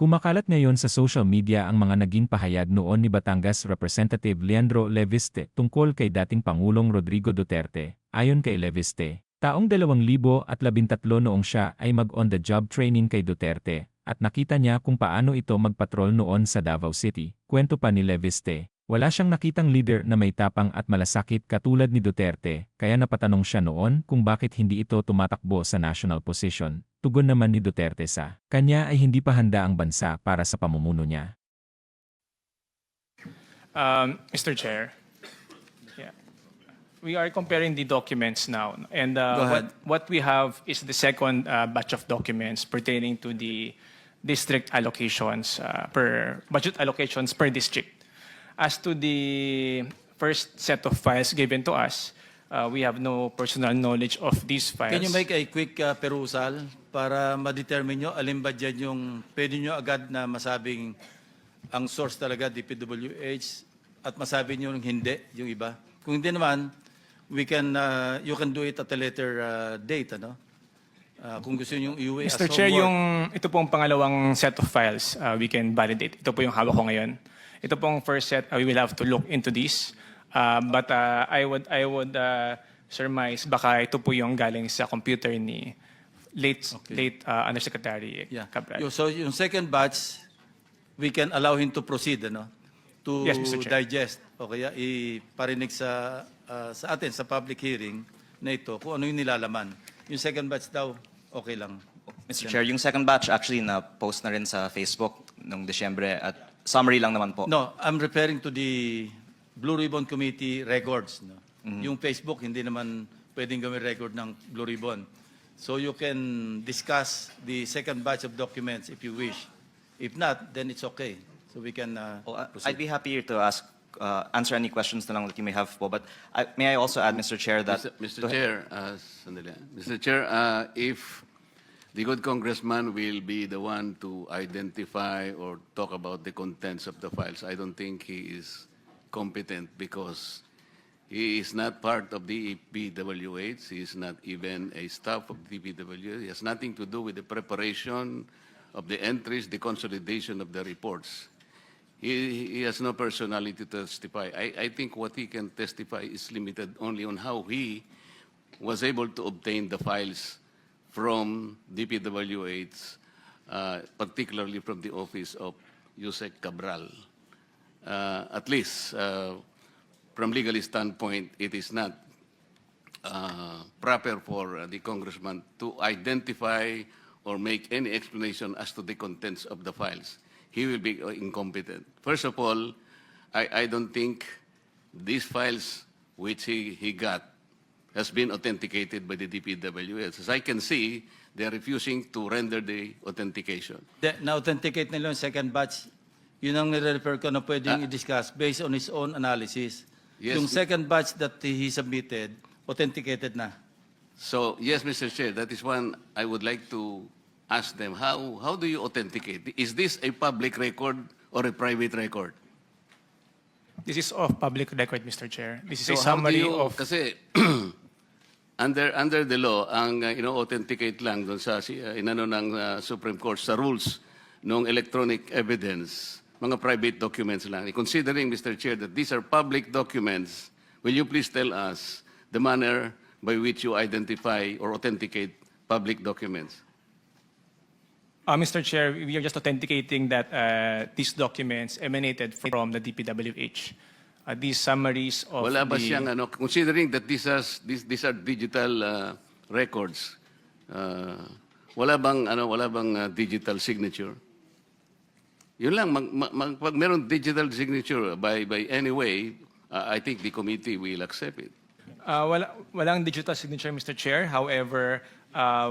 Kumakalat ngayon sa social media ang mga naging pahayag noon ni Batangas Representative Leandro Leviste tungkol kay dating Pangulong Rodrigo Duterte. Ayon kay Leviste, taong 2013 noong siya ay mag-on-the-job training kay Duterte at nakita niya kung paano ito magpatrol noon sa Davao City. Kwento pa ni Leviste, wala siyang nakitang leader na may tapang at malasakit katulad ni Duterte, kaya napatanong siya noon kung bakit hindi ito tumatakbo sa national position. Tugon naman ni Duterte sa kanya ay hindi pa handa ang bansa para sa pamumuno niya. Mr. Chair, yeah. We are comparing the documents now, and ahead. what we have is the second batch of documents pertaining to the district allocations budget allocations per district. As to the first set of files given to us, we have no personal knowledge of these files. Can you make a quick perusal para ma-determine nyo alin ba dyan yung pwede nyo agad na masabing ang source talaga DPWH at masabi nyo hindi yung iba? Kung hindi naman, you can do it at a later date, ano? Kung gusto nyo iuwi as Mr. Chair, homework. ito pong pangalawang set of files we can validate. Ito po yung hawak ko ngayon. Ito pong first set, we will have to look into this. But I would surmise baka ito po yung galing sa computer ni late Undersecretary Cabral. So yung second batch, we can allow him to proceed, ano? To Yes, Mr. Chair. digest. O kaya iparinig sa atin, sa public hearing na ito, kung ano yung nilalaman. Yung second batch daw, okay lang. Mr. Chair, yung second batch actually na-post na rin sa Facebook noong Disyembre at summary lang naman po. No, I'm referring to the Blue Ribbon Committee records. No? Yung Facebook, hindi naman pwedeng gawin record ng Blue Ribbon. So you can discuss the second batch of documents if you wish. If not, then it's okay. So we can proceed. I'd be happy to answer any questions na lang that you may have po. But may I also add, Mr. Chair, that... Mr. Chair, sandali. Mr. Chair, if the good congressman will be the one to identify or talk about the contents of the files, I don't think he is competent because he is not part of the DPWH. He is not even a staff of DPWH. He has nothing to do with the preparation of the entries, the consolidation of the reports. He has no personality to testify. I think what he can testify is limited only on how he was able to obtain the files from DPWH, particularly from the office of Yusek Cabral. At least, from legal standpoint, it is not proper for the congressman to identify or make any explanation as to the contents of the files. He will be incompetent. First of all, I don't think these files which he got has been authenticated by the DPWH. As I can see, they are refusing to render the authentication. Na-authenticate nila yung second batch. Yun ang nire-refer ko na pwedeng i-discuss based on his own analysis. Yes. Yung second batch that he submitted, authenticated na. So, yes, Mr. Chair, that is one I would like to ask them. How do you authenticate? Is this a public record or a private record? This is of public record, Mr. Chair. This is a So how do summary you, of... kasi under the law, ang ino-authenticate lang doon sa inano ng Supreme Court sa rules ng electronic evidence, mga private documents lang. Considering, Mr. Chair, that these are public documents, will you please tell us the manner by which you identify or authenticate public documents? Mr. Chair, we are just authenticating that these documents emanated from the DPWH. These summaries of Wala ba the... siyang considering that these are digital records, wala bang digital signature? Yun lang, pag meron digital signature by any way, I think the committee will accept it. Walang digital signature, Mr. Chair. However,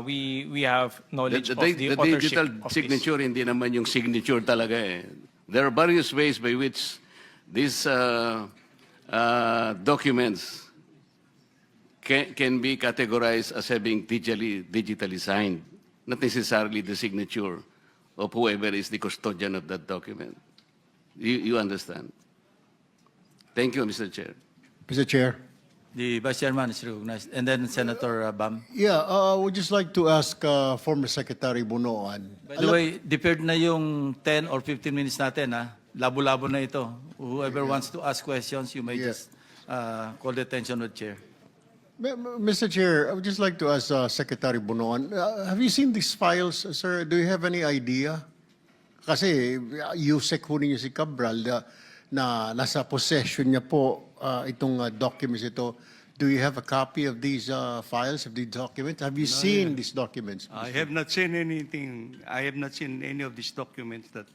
we have knowledge of the The authorship digital of signature, hindi naman yung signature talaga eh. There are various ways by which these documents can be categorized as having digitally signed, not necessarily the signature of whoever is the custodian of that document. You understand? Thank you, Mr. Chair. Mr. Chair, The Vice Chairman is recognized. And then Senator Bam. Yeah, I would just like to ask former Secretary Bunoan. By the way, deferred na yung 10 or 15 minutes natin, ha? Labo-labo na ito. Whoever wants to ask questions, you may Yes. just call the attention of the Chair. Mr. Chair, I would just like to ask Secretary Bunoan, have you seen these files, sir? Do you have any idea? Kasi Yusek ho ninyo si Cabral na nasa possession niya po itong documents ito. Do you have a copy of these files, of these documents? Have you seen these documents? I have not seen anything. I have not seen any of these documents that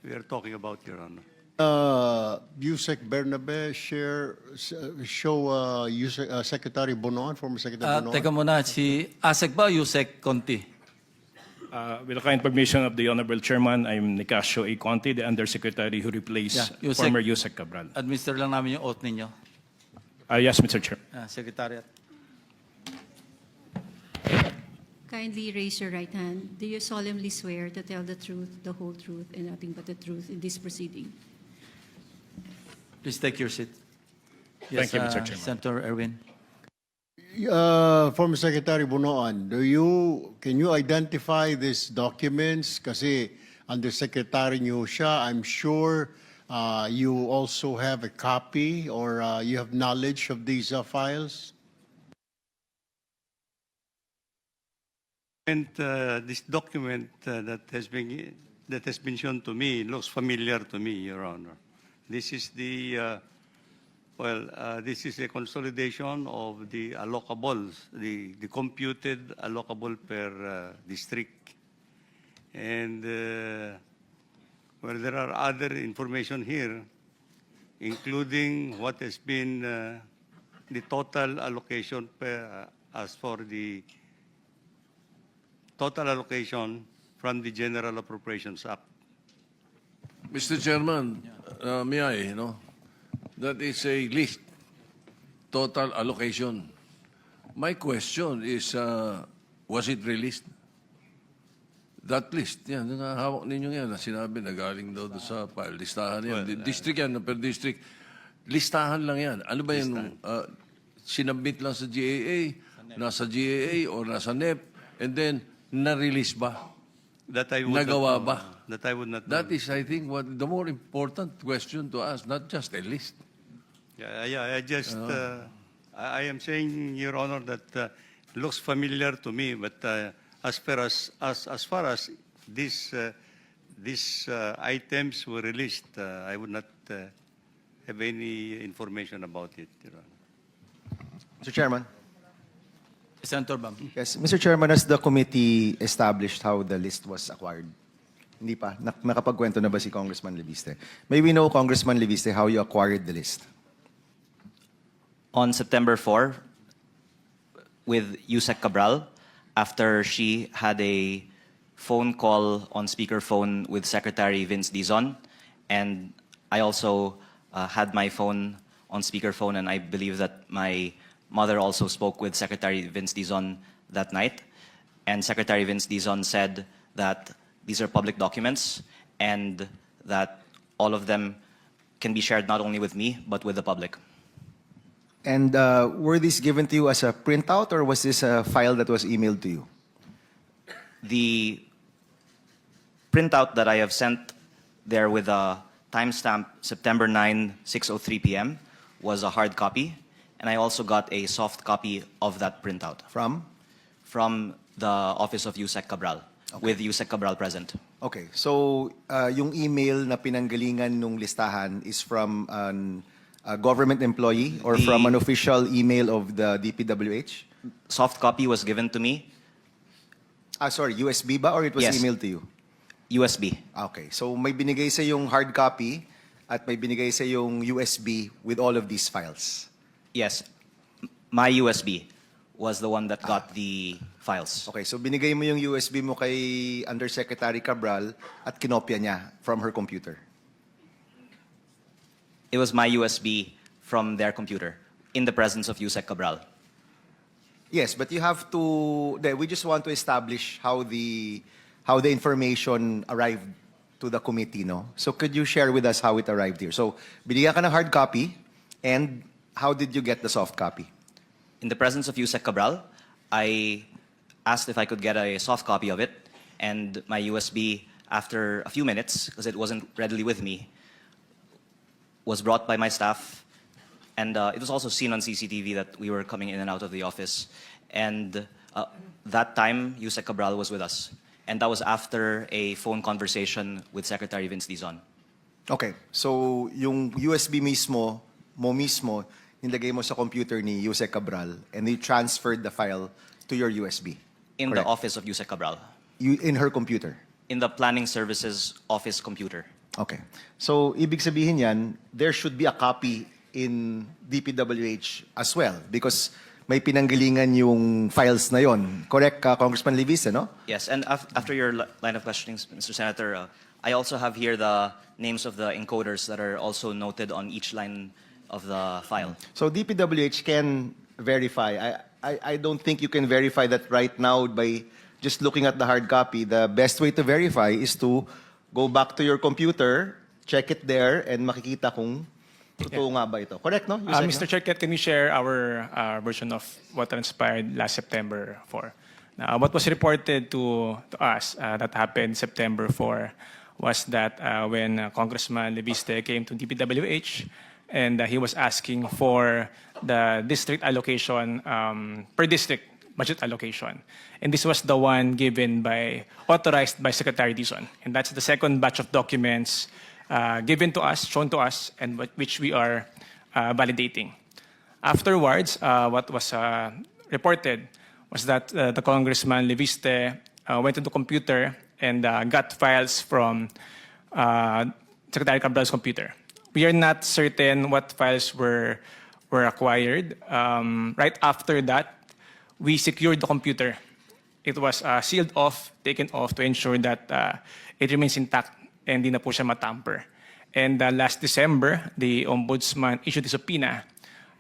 we are talking about, Your Honor. Yusek Bernabe show Secretary Bunoan, former Secretary Bunoan? Teka muna, si ASEC ba o Yusek Conti? With the kind permission of the Honorable Chairman, I'm Nicasio A. Conti, the Undersecretary who replaced Yeah, Yusek. former Yusek Cabral. Administer lang namin yung oath ninyo. Yes, Mr. Chair. Secretariat. Kindly raise your right hand. Do you solemnly swear to tell the truth, the whole truth, and nothing but the truth in this proceeding? Please take your seat. Thank you, Mr. Chairman. Senator Erwin. Former Secretary Bunoan, can you identify these documents? Kasi Undersecretary niyo siya, I'm sure you also have a copy or you have knowledge of these files? And this document that has been shown to me looks familiar to me, Your Honor. This is the this is a consolidation of the allocables, the computed allocable per district, and there are other information here, including what has been the total allocation as for the total allocation from the General Appropriations Act. Mr. Chairman, may I, that is a list, total allocation. My question is, was it released? That list, yan, hawak ninyo yan, na sinabi na galing daw doon sa file, listahan yan. District yan, per district. Listahan lang yan. Ano ba yan? Sinabit lang sa GAA, nasa GAA or nasa NEP, and then, na-release ba? That I would Nagawa not know. ba? That I would not know. That is, I think, what the more important question to ask, not just a list. I just, I am saying, Your Honor, that looks familiar to me, but as far as these items were released, I would not have any information about it, Your Honor. Mr. Chairman. Senator Bam. Yes, Mr. Chairman, has the committee established how the list was acquired? Hindi pa. Nakapagkwento na ba si Congressman Leviste? May we know, Congressman Leviste, how you acquired the list? On September 4, with Yusek Cabral, after she had a phone call on speakerphone with Secretary Vince Dizon, and I also had my phone on speakerphone, and I believe that my mother also spoke with Secretary Vince Dizon that night, and Secretary Vince Dizon said that these are public documents and that all of them can be shared not only with me, but with the public. And were these given to you as a printout, or was this a file that was emailed to you? The printout that I have sent there with a timestamp September 9, 6:03 p.m. was a hard copy, and I also got a soft copy of that printout From? from the office of Yusek Cabral, with Yusek Cabral present. Okay, so yung email na pinanggalingan nung listahan is from a government employee or from an official email of the DPWH? Soft copy was given to me, Sorry, USB ba, or it was Yes. emailed to you? USB. Okay, so may binigay sa yung hard copy at may binigay sa yung USB with all of these files. Yes, my USB was the one that got the files. Okay, so binigay mo yung USB mo kay Undersecretary Cabral at kinopya niya from her computer. It was my USB from their computer in the presence of Yusek Cabral. Yes, but you have to. We just want to establish how the information arrived to the committee, no? So could you share with us how it arrived here? So binigyan ka ng hard copy, and how did you get the soft copy? In the presence of Yusek Cabral, I asked if I could get a soft copy of it, and my USB, after a few minutes, because it wasn't readily with me, was brought by my staff, and it was also seen on CCTV that we were coming in and out of the office. And that time, Yusek Cabral was with us, and that was after a phone conversation with Secretary Vince Dizon. Okay, so yung USB mo mismo, nilagay mo sa computer ni Yusek Cabral and you transferred the file to your USB. In Correct. the office of Yusek Cabral, In her computer. in the planning services office computer. Okay. So, ibig sabihin yan, there should be a copy in DPWH as well because may pinanggalingan yung files na yon. Correct, Congressman Levis, no? Yes, and after your line of questioning, Mr. Senator, I also have here the names of the encoders that are also noted on each line of the file. So, DPWH can verify. I don't think you can verify that right now by just looking at the hard copy. The best way to verify is to go back to your computer, check it there, and makikita kung totoo nga ba ito. Correct, no? Yusek, Mr. Chair, can we share our version of what transpired last September 4? Now, what was reported to us that happened September 4 was that when Congressman Leviste came to DPWH and he was asking for the district allocation, per district budget allocation. And this was the one authorized by Secretary Dizon. And that's the second batch of documents given to us, shown to us, and which we are validating. Afterwards, what was reported was that the Congressman Leviste went to the computer and got files from Secretary Cabral's computer. We are not certain what files were acquired. Right after that, we secured the computer. It was sealed off, taken off to ensure that it remains intact and di na po siya matamper. And last December, the Ombudsman issued a subpoena,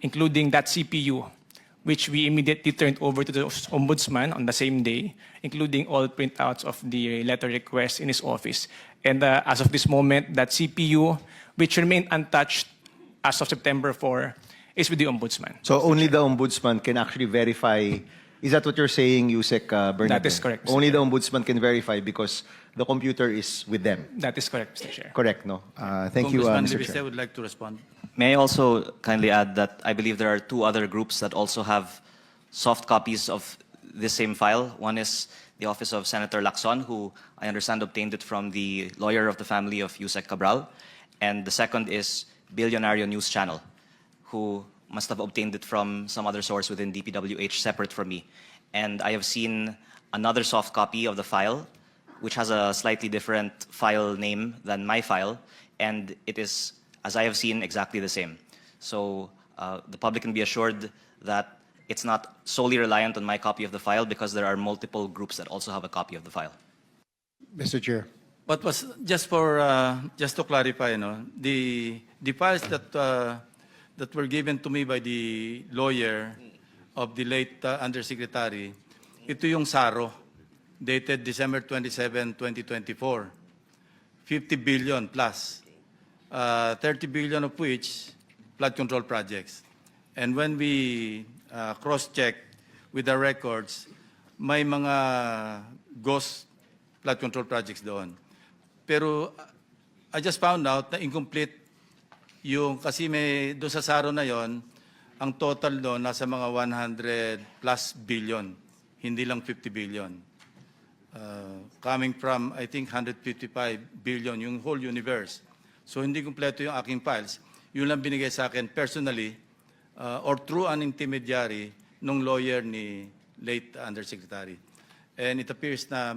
including that CPU, which we immediately turned over to the Ombudsman on the same day, including all printouts of the letter request in his office. And as of this moment, that CPU, which remained untouched as of September 4, is with the Ombudsman. So only the Ombudsman can actually verify. Is that what you're saying, Yusek Bernadette? That is correct, Mr. Only the Chair. Ombudsman can verify because the computer is with them. That is correct, Mr. Chair. Correct, no? Thank you, Congressman Mr. Leviste Chair. would like to respond. May I also kindly add that I believe there are two other groups that also have soft copies of this same file. One is the office of Senator Lacson, who I understand obtained it from the lawyer of the family of Yusek Cabral. And the second is Billionario News Channel, who must have obtained it from some other source within DPWH separate from me. And I have seen another soft copy of the file, which has a slightly different file name than my file, and it is, as I have seen, exactly the same. So the public can be assured that it's not solely reliant on my copy of the file because there are multiple groups that also have a copy of the file. Mr. Chair. What was just to clarify, the files that were given to me by the lawyer of the late Undersecretary, ito yung SARO, dated December 27, 2024. 50 billion plus, 30 billion of which flood control projects. And when we cross-check with the records, may mga ghost flood control projects doon. Pero I just found out na incomplete yung, kasi may doon sa SARO na yon, ang total doon nasa mga 100 plus billion, hindi lang 50 billion. Coming from, I think, 155 billion, yung whole universe. So hindi kumpleto yung aking files. Yun lang binigay sa akin personally or through an intermediary nung lawyer ni late Undersecretary. And it appears na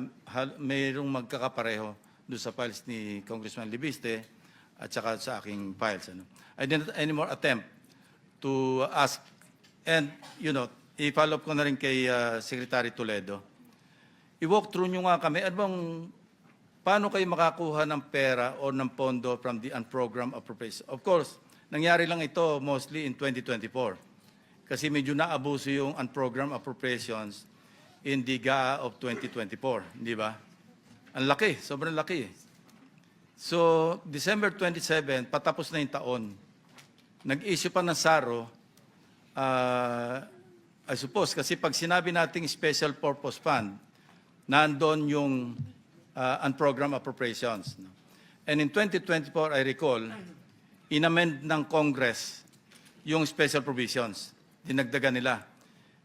mayroong magkakapareho doon sa files ni Congressman Leviste at saka sa aking files. I didn't anymore attempt to ask, and i-follow up ko na rin kay Secretary Toledo. I-walk through nyo nga kami, paano kayo makakuha ng pera o ng pondo from the unprogrammed appropriation? Of course, nangyari lang ito mostly in 2024. Kasi medyo naabuso yung unprogrammed appropriations in the GAA of 2024, di ba? Ang laki, sobrang laki. So, December 27, patapos na yung taon, nag-issue pa ng SARO I suppose, kasi pag sinabi nating special purpose fund, nandoon yung unprogrammed appropriations. No? And in 2024, I recall, inamend ng Congress yung special provisions. Dinagdagan nila.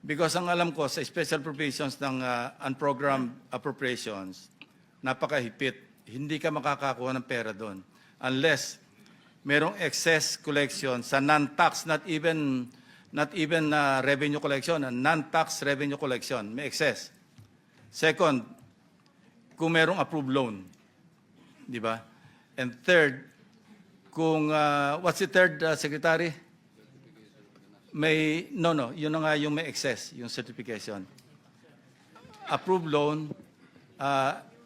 Because ang alam ko sa special provisions ng unprogrammed appropriations, napakahipit. Hindi ka makakakuha ng pera doon. Unless merong excess collection sa non-tax, not even revenue collection, non-tax revenue collection, may excess. Second, kung merong approved loan. Di ba? And third, kung, what's the third, Secretary? Yun na nga yung may excess, yung certification. Approved loan,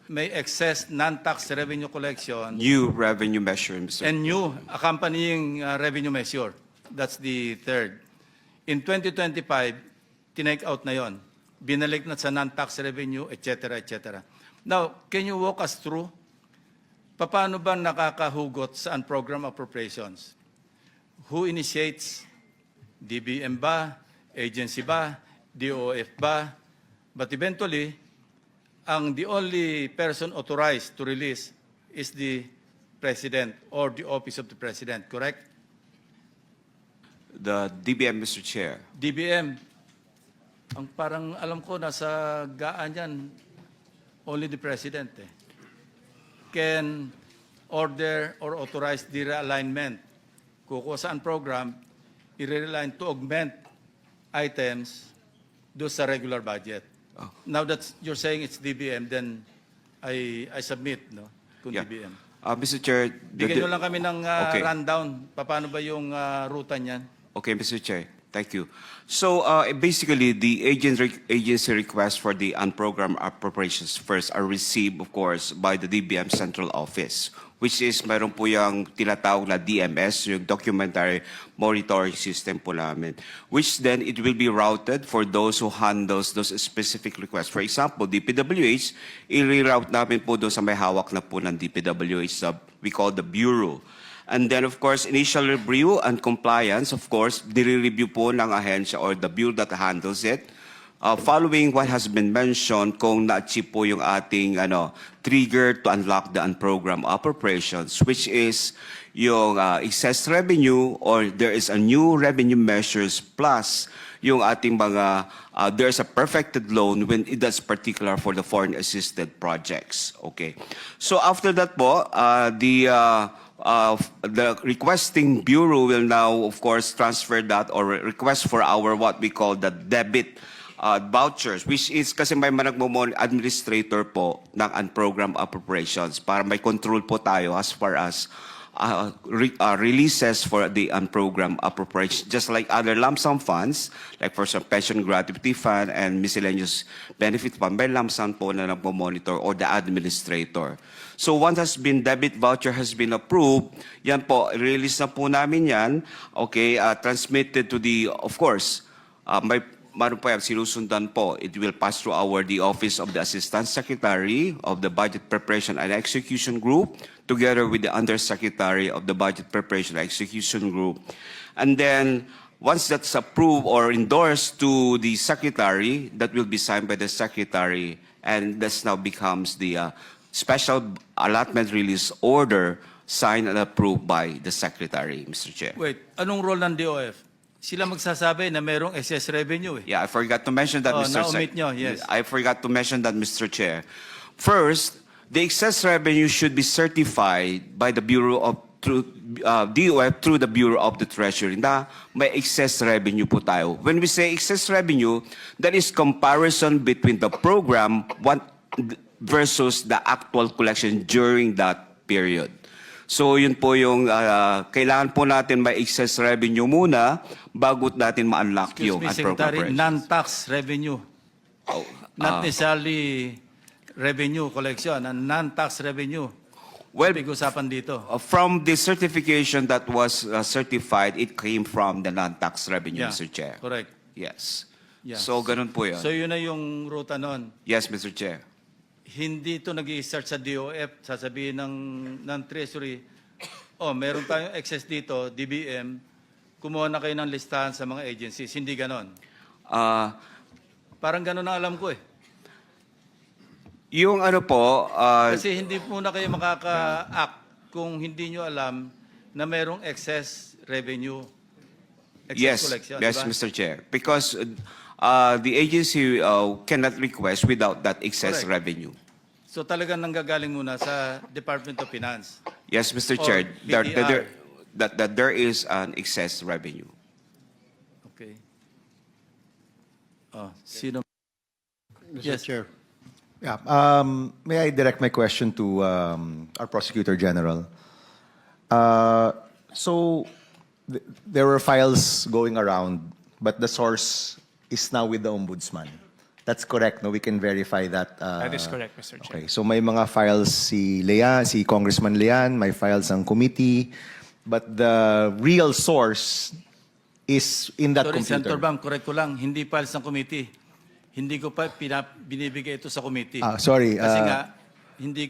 may excess non-tax revenue collection, New revenue measure, Mr. and new accompanying revenue measure. That's the third. In 2025, tinake out na yon. Binalik na sa non-tax revenue, etc., etc. Now, can you walk us through paano ba nakakahugot sa unprogrammed appropriations? Who initiates? DBM ba? Agency ba? DOF ba? But eventually, the only person authorized to release is the President or the Office of the President, correct? The DBM, Mr. Chair. DBM, ang parang alam ko nasa gaan yan, only the President can order or authorize the realignment. Kukuha saan program, i-realign to augment items do sa regular budget. Now that you're saying it's DBM, then I submit, no? Kung Yeah. DBM. Mr. Chair. Bigyan nyo lang kami ng Okay. rundown. Paano ba yung ruta niyan? Okay, Mr. Chair. Thank you. So basically, the agency requests for the unprogrammed appropriations first are received, of course, by the DBM Central Office, which is mayroon po yung tinatawag na DMS, yung Documentary Monitoring System po namin, which then it will be routed for those who handles those specific requests. For example, DPWH, i-reroute namin po doon sa may hawak na po ng DPWH, we call the Bureau. And then, of course, initial review and compliance, of course, dire-review po ng ahensya or the bureau that handles it. Following what has been mentioned, kung na-achieve po yung ating trigger to unlock the unprogrammed appropriations, which is yung excess revenue or there is a new revenue measures plus yung ating mga, there's a perfected loan when it is particular for the foreign assisted projects. Okay. So after that po, the requesting bureau will now, of course, transfer that or request for our what we call the debit vouchers, which is kasi may administrator po ng unprogrammed appropriations para may control po tayo as far as releases for the unprogrammed appropriations, just like other lump sum funds, like for some pension gratuity fund and miscellaneous benefit fund, may lump sum po na nagpo-monitor or the administrator. So once debit voucher has been approved, yan po, release na po namin yan, okay, transmitted to the, of course, meron po yan, sinusundan po. It will pass through the Office of the Assistant Secretary of the Budget Preparation and Execution Group, together with the Undersecretary of the Budget Preparation and Execution Group. And then, once that's approved or endorsed to the Secretary, that will be signed by the Secretary, and this now becomes the special allotment release order signed and approved by the Secretary, Mr. Chair. Wait, anong role ng DOF? Sila magsasabi na merong excess revenue Yeah, I forgot to mention that, Mr. Na-omit nyo, yes. I forgot to mention that, Mr. Chair. First, the excess revenue should be certified by the Bureau of DOF through the Bureau of the Treasury na may excess revenue po tayo. When we say excess revenue, that is comparison between the program versus the actual collection during that period. So yun po yung kailangan po natin may excess revenue muna bago natin ma-unlock yung Secretary, non-tax revenue. Not necessarily revenue collection, non-tax revenue. Well, pag-usapan dito. From the certification that was certified, it came from the non-tax revenue, Yeah, Mr. Chair. correct. Yes. Yeah. So ganun po yun. So yun na yung ruta nun. Yes, Mr. Chair. Hindi ito nag-i-start sa DOF, sasabihin ng Treasury, meron tayong excess dito, DBM, kumuha na kayo ng listahan sa mga agencies. Hindi ganon. Uh, Parang ganon ang alam ko eh. yung ano po, Kasi hindi muna kayo makaka-act kung hindi nyo alam na merong excess revenue, excess collection. yes, diba? Mr. Chair. Because the agency cannot request without that excess Correct. revenue. So talagang nanggagaling muna sa Department of Finance. Yes, Mr. Or Chair, BTR. that there is an excess revenue. Okay. Sino? Mr. Yes. Chair. Yeah. May I direct my question to our Prosecutor General? So there were files going around, but the source is now with the Ombudsman. That's correct, no? We can verify that. That is correct, Mr. Chair. Okay, so may mga files si Leanne, si Congressman Leanne, may files ang committee, but the real source is in that Sorry, computer. Senator Bam, correct ko lang. Hindi files ng committee. Hindi ko pa binibigay ito sa committee. Sorry. Kasi nga, hindi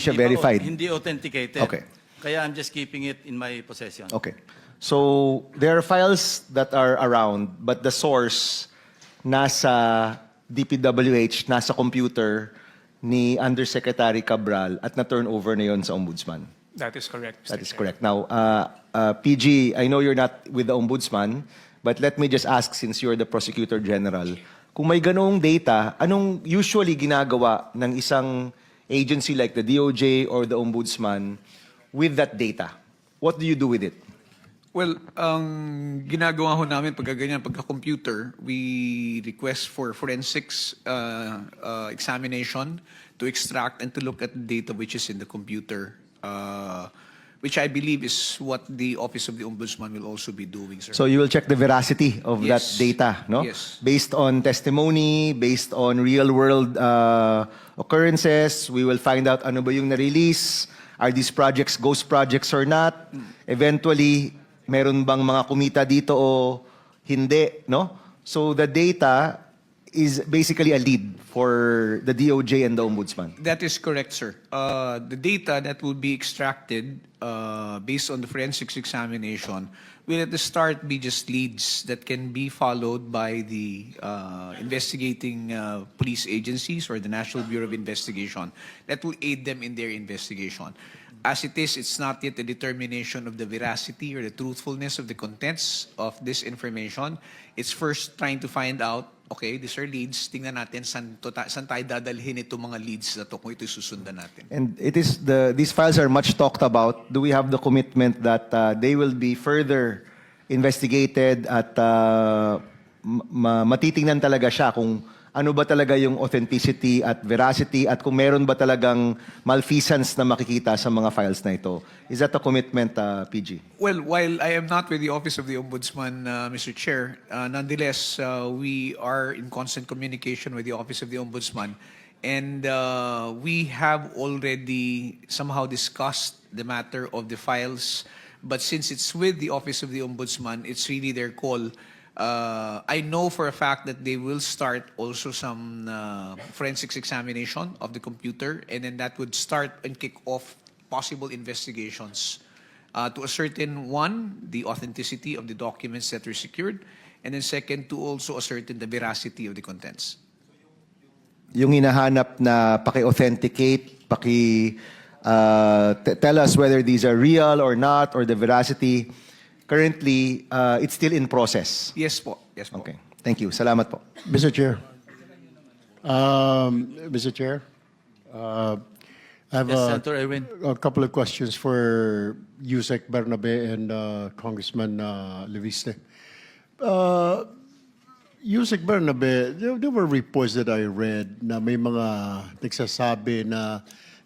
siya pa- verified. Hindi authenticated. Okay. Kaya I'm just keeping it in my possession. Okay. So there are files that are around, but the source nasa DPWH, nasa computer ni Undersecretary Cabral at na-turn over na yon sa Ombudsman. That is correct, Mr. That is Chair. correct. Now, PG, I know you're not with the Ombudsman, but let me just ask, since you're the Prosecutor General, kung may ganoong data, anong usually ginagawa ng isang agency like the DOJ or the Ombudsman with that data? What do you do with it? Well, ang ginagawa ho namin pagka ganyan, pagka-computer, we request for forensics examination to extract and to look at the data which is in the computer, which I believe is what the Office of the Ombudsman will also be doing, sir. So you will check the veracity of that Yes. data, no? Yes. Based on testimony, based on real-world occurrences, we will find out ano ba yung na-release, are these projects ghost projects or not? Eventually, meron bang mga kumita dito o hindi, no? So the data is basically a lead for the DOJ and the Ombudsman. That is correct, sir. The data that will be extracted based on the forensics examination will at the start be just leads that can be followed by the investigating police agencies or the National Bureau of Investigation that will aid them in their investigation. As it is, it's not yet a determination of the veracity or the truthfulness of the contents of this information. It's first trying to find out, okay, these are leads, tingnan natin saan tayo dadalhin itong mga leads na to kung ito susundan natin. And it is these files are much talked about. Do we have the commitment that they will be further investigated at matitingnan talaga siya kung ano ba talaga yung authenticity at veracity at kung meron ba talagang malfeasance na makikita sa mga files na ito? Is that a commitment, PG? Well, while I am not with the Office of the Ombudsman, Mr. Chair, nonetheless, we are in constant communication with the Office of the Ombudsman. And we have already somehow discussed the matter of the files. But since it's with the Office of the Ombudsman, it's really their call. I know for a fact that they will start also some forensics examination of the computer, and then that would start and kick off possible investigations to ascertain, one, the authenticity of the documents that were secured, and then second, to also ascertain the veracity of the contents. Yung hinahanap na paki-authenticate, tell us whether these are real or not, or the veracity. Currently, it's still in process. Yes po. Yes po. Okay. Thank you. Salamat po. Mr. Chair. Mr. Chair, I have Yes, Senator Erwin. a couple of questions for Yusek Bernabe and Congressman Leviste. Yusek Bernabe, there were reports that I read na may mga nagsasabi na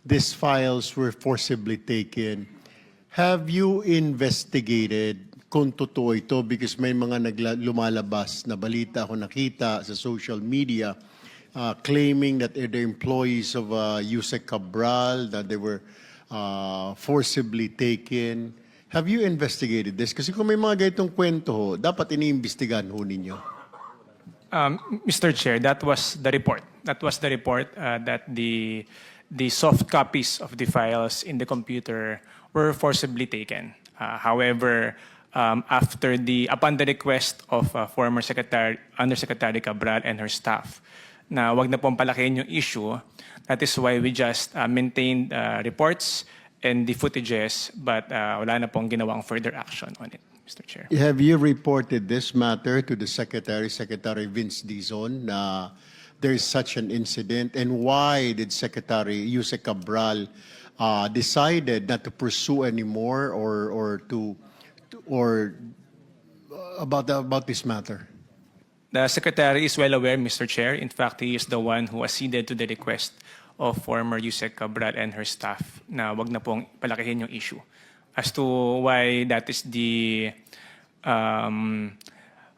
these files were forcibly taken. Have you investigated kung totoo ito? Because may mga lumalabas na balita ako nakita sa social media claiming that they're the employees of Yusek Cabral, that they were forcibly taken. Have you investigated this? Kasi kung may mga ganitong kwento ho, dapat iniimbestigahan ho ninyo. Mr. Chair, that was the report. That was the report that the soft copies of the files in the computer were forcibly taken. However, upon the request of former Undersecretary Cabral and her staff na wag na pong palakihin yung issue. That is why we just maintained reports and the footages, but wala na pong ginawang further action on it, Mr. Chair. Have you reported this matter to the Secretary Vince Dizon, na there is such an incident? And why did Secretary Yusek Cabral decided not to pursue anymore or about this matter? The Secretary is well aware, Mr. Chair. In fact, he is the one who acceded to the request of former Yusek Cabral and her staff na wag na pong palakihin yung issue. As to why that is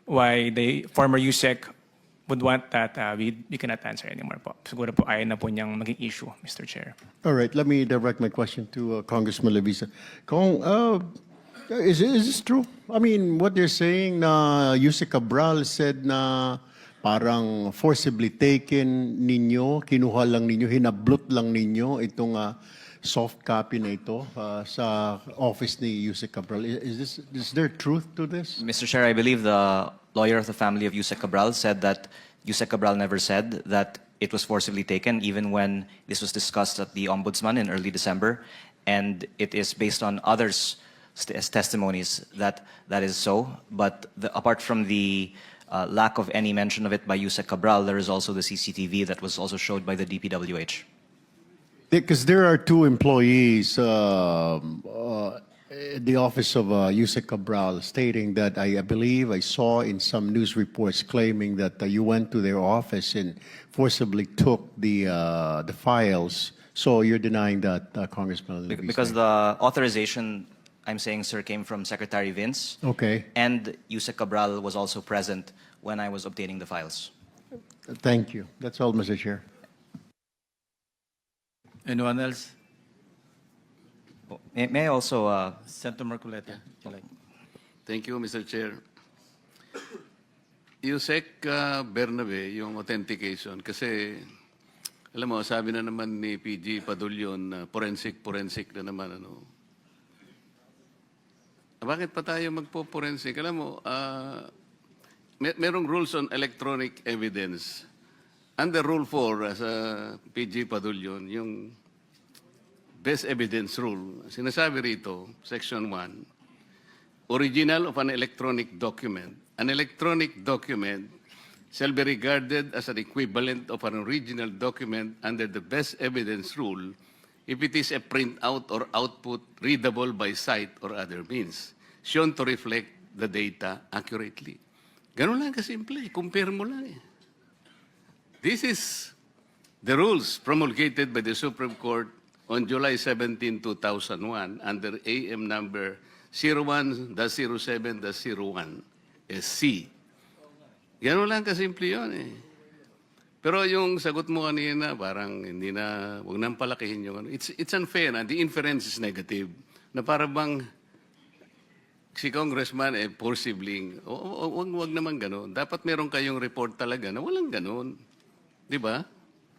why the former Yusek would want that, we cannot answer anymore po. Siguro po ayaw na po niyang maging issue, Mr. Chair. All right, let me direct my question to Congressman Levisa. Kong, is this true? I mean, what they're saying na Yusek Cabral said na parang forcibly taken ninyo, kinuha lang ninyo, hinablot lang ninyo itong soft copy na ito sa office ni Yusek Cabral. Is there truth to this? Mr. Chair, I believe the lawyer of the family of Yusek Cabral said that Yusek Cabral never said that it was forcibly taken, even when this was discussed at the Ombudsman in early December. And it is based on others' testimonies that is so. But apart from the lack of any mention of it by Yusek Cabral, there is also the CCTV that was also showed by the DPWH. Because there are two employees in the office of Yusek Cabral stating that I believe I saw in some news reports claiming that you went to their office and forcibly took the files. So you're denying that, Congressman Levisa? Because the authorization, I'm saying, sir, came from Secretary Vince. Okay. And Yusek Cabral was also present when I was obtaining the files. Thank you. That's all, Mr. Chair. Anyone else? May I also... Senator Marcoleta. Thank you, Mr. Chair. Yusek Bernabe, yung authentication, kasi alam mo, sabi na naman ni PG Padulyon, forensic na naman. Ano. Bakit pa tayo magpo-forensic? Alam mo, merong rules on electronic evidence. Under Rule 4, as PG Padulyon, yung best evidence rule, sinasabi rito, Section 1, original of an electronic document. An electronic document shall be regarded as an equivalent of an original document under the best evidence rule if it is a printout or output readable by sight or other means, shown to reflect the data accurately. Ganun lang kasimple, compare mo lang eh. This is the rules promulgated by the Supreme Court on July 17, 2001 under AM number 01-07-01 SC. Ganun lang kasimple yun eh. Pero yung sagot mo kanina, parang hindi na, huwag nang palakihin yung ano. It's unfair na, the inference is negative. Na para bang si Congressman poor sibling. Huwag naman ganun. Dapat meron kayong report talaga na walang ganun. Di ba?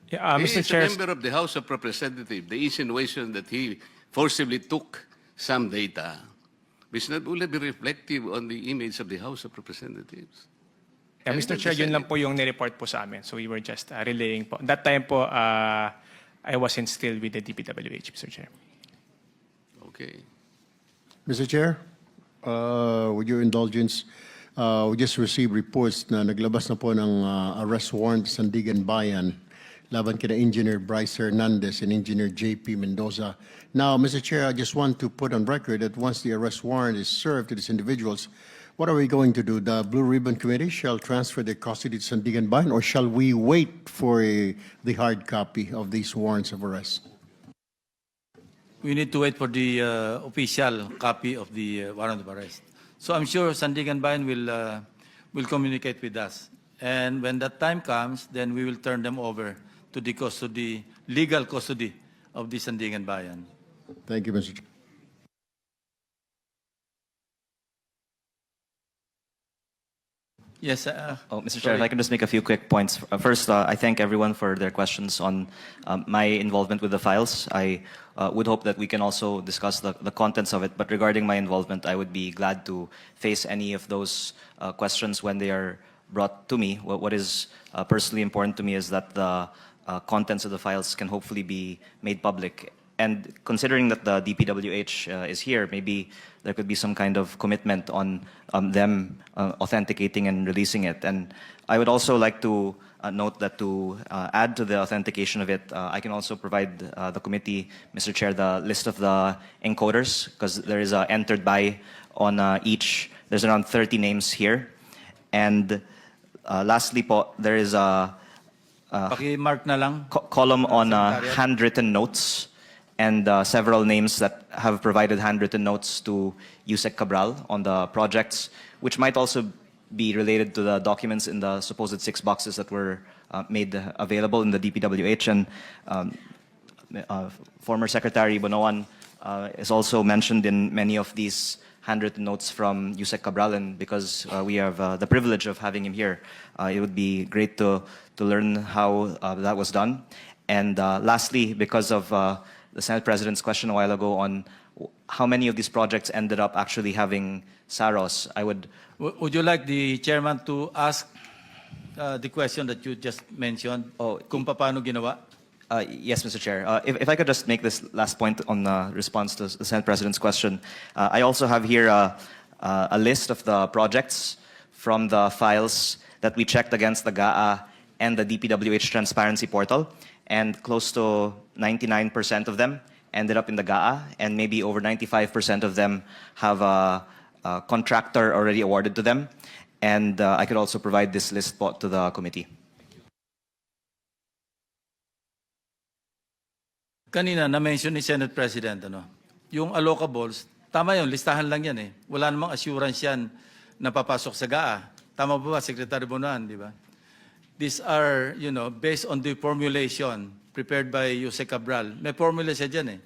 Yeah, He Mr. is Chair, a member of the House of Representatives. The insinuation that he forcibly took some data which not only be reflective on the image of the House of Representatives. yeah, Mr. Chair, yun lang po yung nireport po sa amin. So we were just relaying po. That time po, I wasn't still with the DPWH, Mr. Chair. Okay. Mr. Chair, with your indulgence, we just received reports na naglabas na po ng arrest warrant sa Sandigan Bayan laban kina Engineer Bryce Hernandez and Engineer JP Mendoza. Now, Mr. Chair, I just want to put on record that once the arrest warrant is served to these individuals, what are we going to do? The Blue Ribbon Committee shall transfer their custody to Sandigan Bayan, or shall we wait for the hard copy of these warrants of arrest? We need to wait for the official copy of the warrant of arrest. So I'm sure Sandigan Bayan will communicate with us. And when that time comes, then we will turn them over to the custody, legal custody of the Sandigan Bayan. Thank you, Mr. Chair. Yes, Oh, Mr. Chair, if I can just make a few quick points. First, I thank everyone for their questions on my involvement with the files. I would hope that we can also discuss the contents of it, but regarding my involvement, I would be glad to face any of those questions when they are brought to me. What is personally important to me is that the contents of the files can hopefully be made public. And considering that the DPWH is here, maybe there could be some kind of commitment on them authenticating and releasing it. And I would also like to note that to add to the authentication of it, I can also provide the committee, Mr. Chair, the list of the encoders, because there is a entered by on each. There's around 30 names here. And lastly po, there is a paki-mark na lang. column on Secretariat. handwritten notes and several names that have provided handwritten notes to Yusek Cabral on the projects, which might also be related to the documents in the supposed 6 boxes that were made available in the DPWH. And former Secretary Bonoan is also mentioned in many of these handwritten notes from Yusek Cabral, and because we have the privilege of having him here, it would be great to learn how that was done. And lastly, because of the Senate President's question a while ago on how many of these projects ended up actually having SAROS, I would... Would you like the chairman to ask the question that you just mentioned? Kung paano ginawa? Yes, Mr. Chair. If I could just make this last point on response to the Senate President's question. I also have here a list of the projects from the files that we checked against the GAA and the DPWH Transparency Portal. And close to 99% of them ended up in the GAA, and maybe over 95% of them have a contractor already awarded to them. And I could also provide this list po to the committee. Kanina, na-mention ni Senate President, yung allocables, tama yun, listahan lang yan eh. Wala namang assurance yan na papasok sa GAA. Tama ba, Secretary Bonoan, di ba? These are, based on the formulation prepared by Yusek Cabral. May formula siya dyan eh.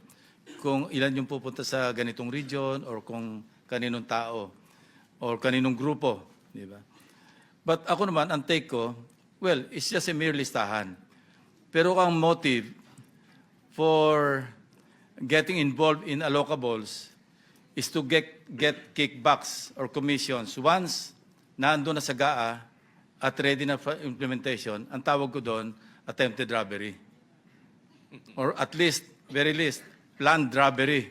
Kung ilan yung pupunta sa ganitong region or kung kaninong tao or kaninong grupo. Di ba? But ako naman, ang take ko, well, it's just a mere listahan. Pero ang motive for getting involved in allocables is to get kickbacks or commissions. Once nando na sa GAA at ready na for implementation, ang tawag ko doon, attempted robbery. Or at least, very least, planned robbery.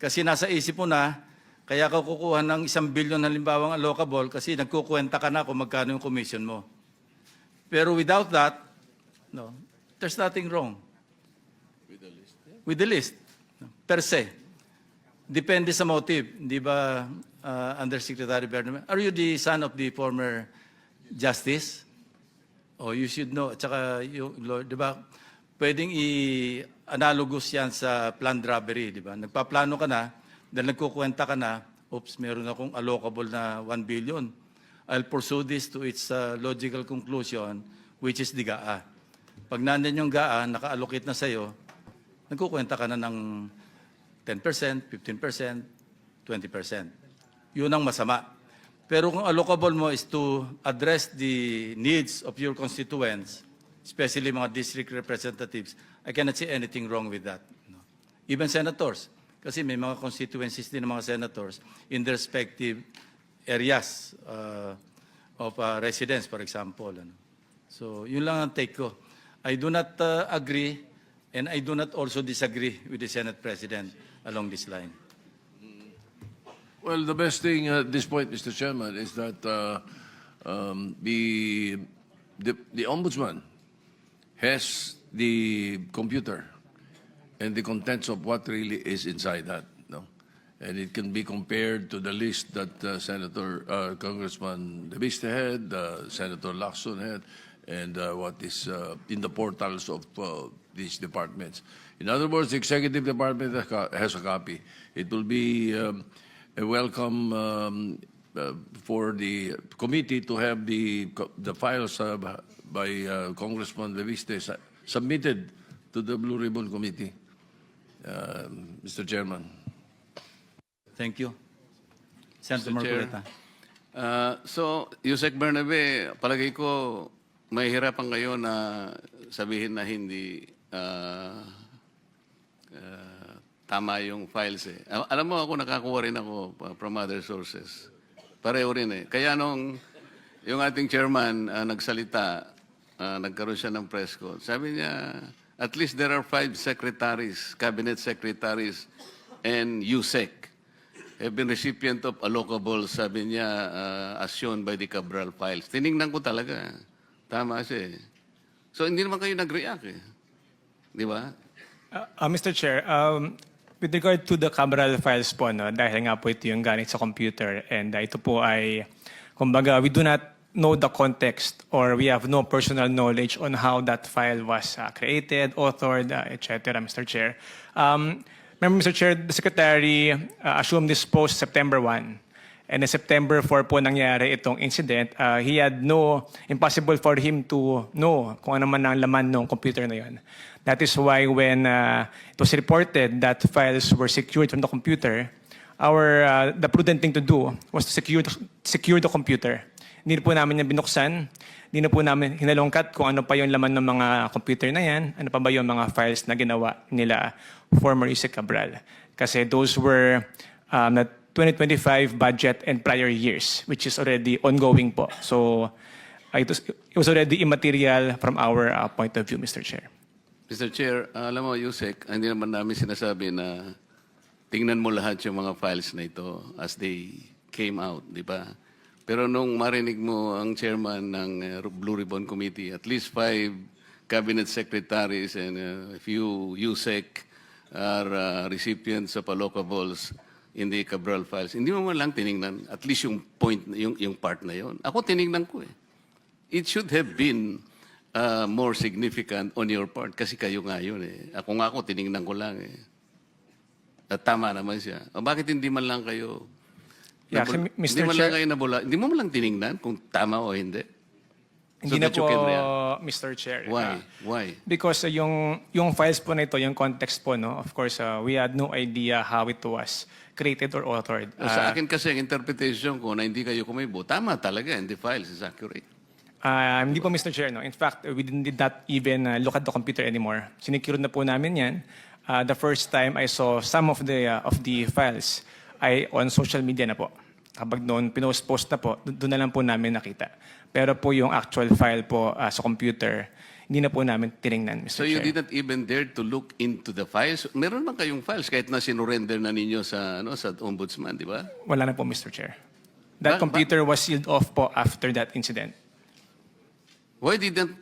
Kasi nasa isip mo na, kaya ka kukuha ng 1 billion halimbawang allocable kasi nagkukwenta ka na kung magkano yung commission mo. Pero without that, no, there's nothing wrong. With the list, per se. Depende sa motive. Di ba, Undersecretary Bernabe? Are you the son of the former Justice? Oh, you should know. At saka, Lord, di ba, pwedeng i-analogous yan sa planned robbery, di ba? Nagpaplano ka na, dahil nagkukwenta ka na, oops, meron akong allocable na 1 billion. I'll pursue this to its logical conclusion, which is the GAA. Pag nandyan yung GAA, naka-allocate na sa'yo, nagkukwenta ka na ng 10%, 15%, 20%. Yun ang masama. Pero kung allocable mo is to address the needs of your constituents, especially mga district representatives, I cannot see anything wrong with that. Even senators, kasi may mga constituencies din ng mga senators in their respective areas of residence, for example. So, yun lang ang take ko. I do not agree and I do not also disagree with the Senate President along this line. Well, the best thing at this point, Mr. Chairman, is that the Ombudsman has the computer and the contents of what really is inside that, no? And it can be compared to the list that Congressman De Vista had, Senator Lacson had, and what is in the portals of these departments. In other words, the executive department has a copy. It will be a welcome for the committee to have the files by Congressman Leviste submitted to the Blue Ribbon Committee. Mr. Chairman. Thank you. Senator Mr. Chair. Marcoleta. So, Yusek Bernabe, palagay ko, mahihirapan kayo na sabihin na hindi tama yung files eh. Alam mo, ako nakakuha rin ako from other sources. Pareho rin eh. Kaya nung yung ating chairman nagsalita, nagkaroon siya ng press con, sabi niya, at least there are 5 secretaries, cabinet secretaries, and USEC have been recipient of allocables, sabi niya, as shown by the Cabral files. Tiningnan ko talaga. Tama siya eh. So, hindi naman kayo nag-react eh. Di ba? Mr. Chair, with regard to the Cabral files po, no, dahil nga po ito yung galing sa computer, and ito po ay, kumbaga, we do not know the context or we have no personal knowledge on how that file was created, authored, etc., Mr. Chair. Remember, Mr. Chair, the Secretary assumed this post September 1. And in September 4 po nangyari itong incident. He had impossible for him to know kung ano man ang laman ng computer na yun. That is why when it was reported that files were secured from the computer, the prudent thing to do was to secure the computer. Hindi po namin yan binuksan, hindi na po namin hinalongkat kung ano pa yung laman ng mga computer na yan, ano pa ba yung mga files na ginawa nila former Yusek Cabral. Kasi those were the 2025 budget and prior years, which is already ongoing po. So it was already immaterial from our point of view, Mr. Chair. Mr. Chair, alam mo, Yusek, hindi naman namin sinasabi na tingnan mo lahat yung mga files na ito as they came out, di ba? Pero nung marinig mo ang chairman ng Blue Ribbon Committee, at least 5 cabinet secretaries and a few USEC are recipients of allocables in the Cabral files. Hindi mo man lang tiningnan, at least yung point, yung part na yon. Ako tiningnan ko eh. It should have been more significant on your part kasi kayo nga yun eh. Ako tiningnan ko lang eh. At tama naman siya. O bakit hindi man lang kayo Mr. Hindi man Chair, lang kayo nabula. Hindi mo man lang tiningnan kung tama o hindi. hindi na that you po, can react. Mr. Chair. Why? Why? Because yung files po na ito, yung context po, no, of course, we had no idea how it was created or authored. Sa akin kasi, ang interpretation ko na hindi kayo kumibo, tama talaga, and the files is accurate. Hindi po, Mr. Chair. No? In fact, we did not even look at the computer anymore. Sinecure na po namin yan. The first time I saw some of the files ay on social media na po. Kapag noon pinost-post na po, doon na lang po namin nakita. Pero po yung actual file po sa computer, hindi na po namin tinignan, Mr. So Chair. you did not even dare to look into the files? Meron man kayong files kahit na sinurrender na ninyo sa ombudsman, di ba? Wala na po, Mr. Chair. That computer was sealed off po after that incident. Why didn't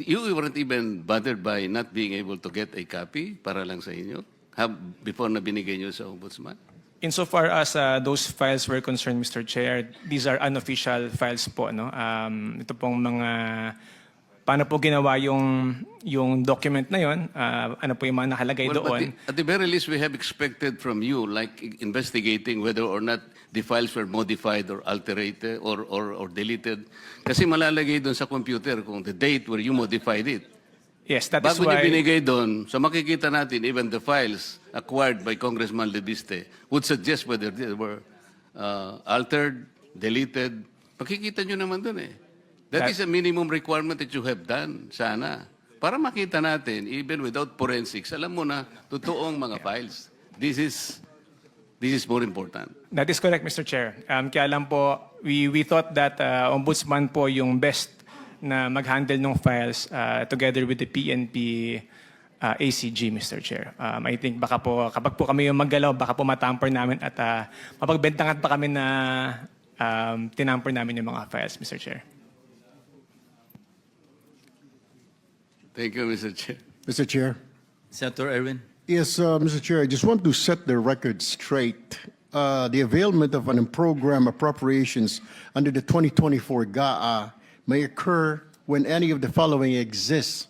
you weren't even bothered by not being able to get a copy para lang sa inyo before na binigay nyo sa ombudsman? Insofar as those files were concerned, Mr. Chair, these are unofficial files po. No? Ito pong mga, paano po ginawa yung document na yon, ano po yung mga nakalagay doon. At the very least, we have expected from you, like investigating whether or not the files were modified or altered or deleted. Kasi malalagay doon sa computer kung the date where you modified it. Yes, that is Bago why... niyo binigay doon, so makikita natin even the files acquired by Congressman Leviste would suggest whether they were altered, deleted. Makikita nyo naman doon eh. That is a minimum requirement that you have done, sana. Para makita natin, even without forensics, alam mo na, totoong mga files. This is more important. That is correct, Mr. Chair. Kaya lang po, we thought that ombudsman po yung best na mag-handle ng files together with the PNP ACG, Mr. Chair. I think baka po, kapag po kami yung maggalaw, baka po matamper namin at mapagbentahan pa kami na tinamper namin yung mga files, Mr. Chair. Thank you, Mr. Chair. Mr. Chair. Senator Erwin. Yes, Mr. Chair, I just want to set the record straight. The availment of program appropriations under the 2024 GAA may occur when any of the following exists.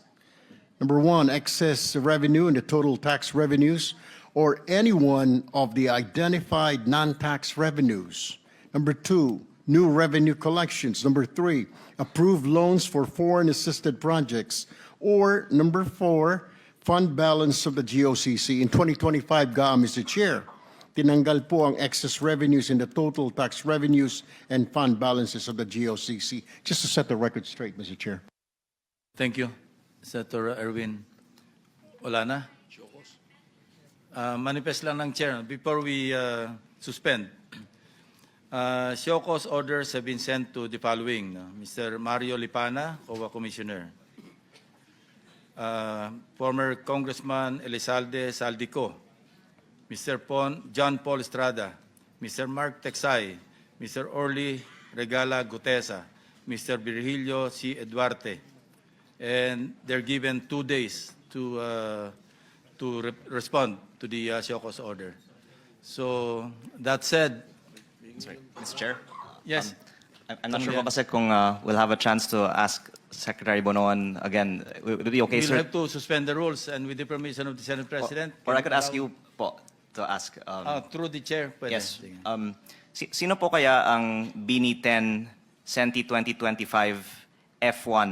Number one, excess revenue in the total tax revenues, or any one of the identified non-tax revenues. Number two, new revenue collections. Number three, approved loans for foreign-assisted projects. Or number four, fund balance of the GOCC in 2025 GAA, Mr. Chair. tinanggal po ang excess revenues in the total tax revenues and fund balances of the GOCC. Just to set the record straight, Mr. Chair. Thank you, Senator Erwin. Wala na? Manifest lang ng chair before we suspend. Show cause orders have been sent to the following. Mr. Mario Lipana, COA Commissioner. Former Congressman Elizalde Saldico. Mr. John Paul Estrada. Mr. Mark Texay. Mr. Orly Regala Gutesa. Mr. Virgilio C. Eduarte. And they're given 2 days to respond to the show cause order. So, that said, Sorry, Mr. Chair? yes. I'm not sure po kasi kung we'll have a chance to ask Secretary Bonoan again. Would it be okay, We'll sir? have to suspend the rules and with the permission of the Senate President. Or I could ask allow- you po to ask. Through the chair, pwede. Yes. Sige. Sino po kaya ang BINI 10 Senti 2025 F1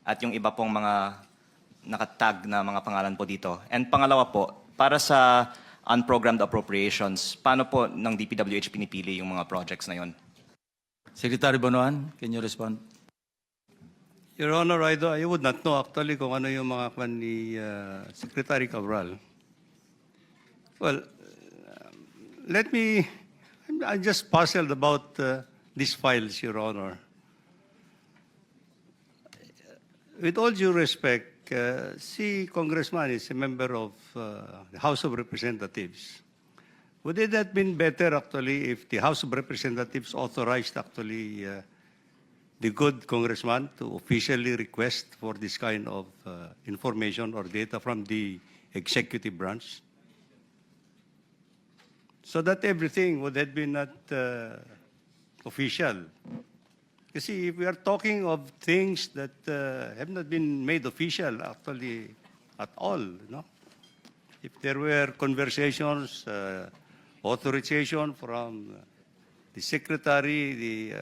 at yung iba pong mga nakatag na mga pangalan po dito? And pangalawa po, para sa unprogrammed appropriations, paano po ng DPWH pinipili yung mga projects na yon? Secretary Bonoan, can you respond? Your Honor, I would not know actually kung ano yung mga kwan ni Secretary Cabral. Well, I'm just puzzled about these files, Your Honor. With all due respect, si Congressman is a member of the House of Representatives. Would it have been better actually if the House of Representatives authorized actually the good congressman to officially request for this kind of information or data from the executive branch? So that everything would have been not official. You see, if we are talking of things that have not been made official actually at all, no? If there were conversations, authorization from the Secretary,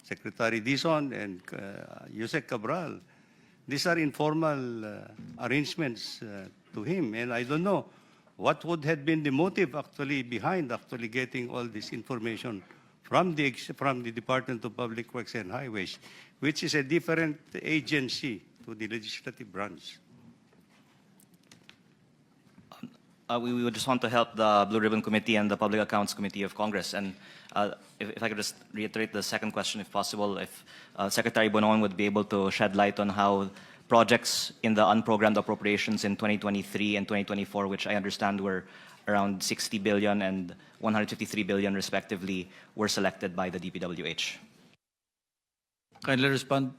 Secretary Dizon and Yusek Cabral, these are informal arrangements to him, and I don't know what would have been the motive actually behind actually getting all this information from the Department of Public Works and Highways, which is a different agency to the legislative branch. We would just want to help the Blue Ribbon Committee and the Public Accounts Committee of Congress. And if I could just reiterate the second question, if possible, if Secretary Bonoan would be able to shed light on how projects in the unprogrammed appropriations in 2023 and 2024, which I understand were around 60 billion and 153 billion respectively, were selected by the DPWH. Kindly respond.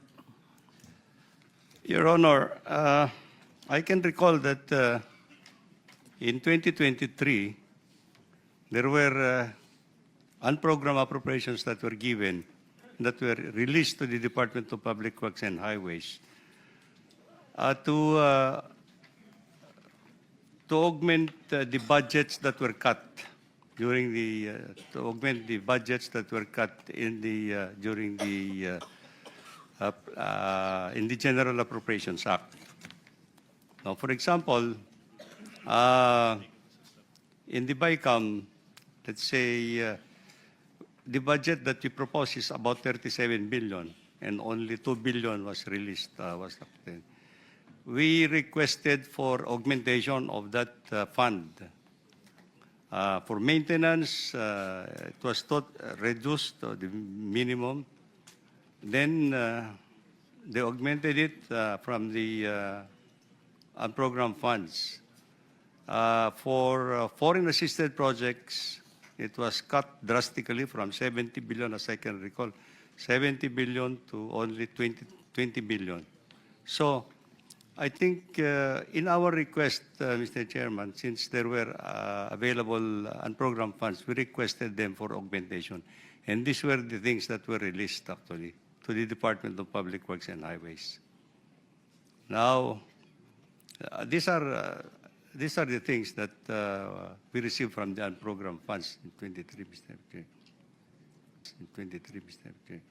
Your Honor, I can recall that in 2023, there were unprogrammed appropriations that were given, that were released to the Department of Public Works and Highways to augment the budgets that were cut during the to augment the budgets that were cut in the during the in the General Appropriations Act. Now, for example, in the BICAM, let's say the budget that we proposed is about 37 billion, and only 2 billion was released. We requested for augmentation of that fund. For maintenance, it was reduced to the minimum. Then they augmented it from the unprogrammed funds. For foreign assisted projects, it was cut drastically from 70 billion, as I can recall, 70 billion to only 20 billion. So I think in our request, Mr. Chairman, since there were available unprogrammed funds, we requested them for augmentation. And these were the things that were released actually to the Department of Public Works and Highways. Now, these are the things that we received from the unprogrammed funds in 23, Mr. Chair. In 23, Mr. Chair.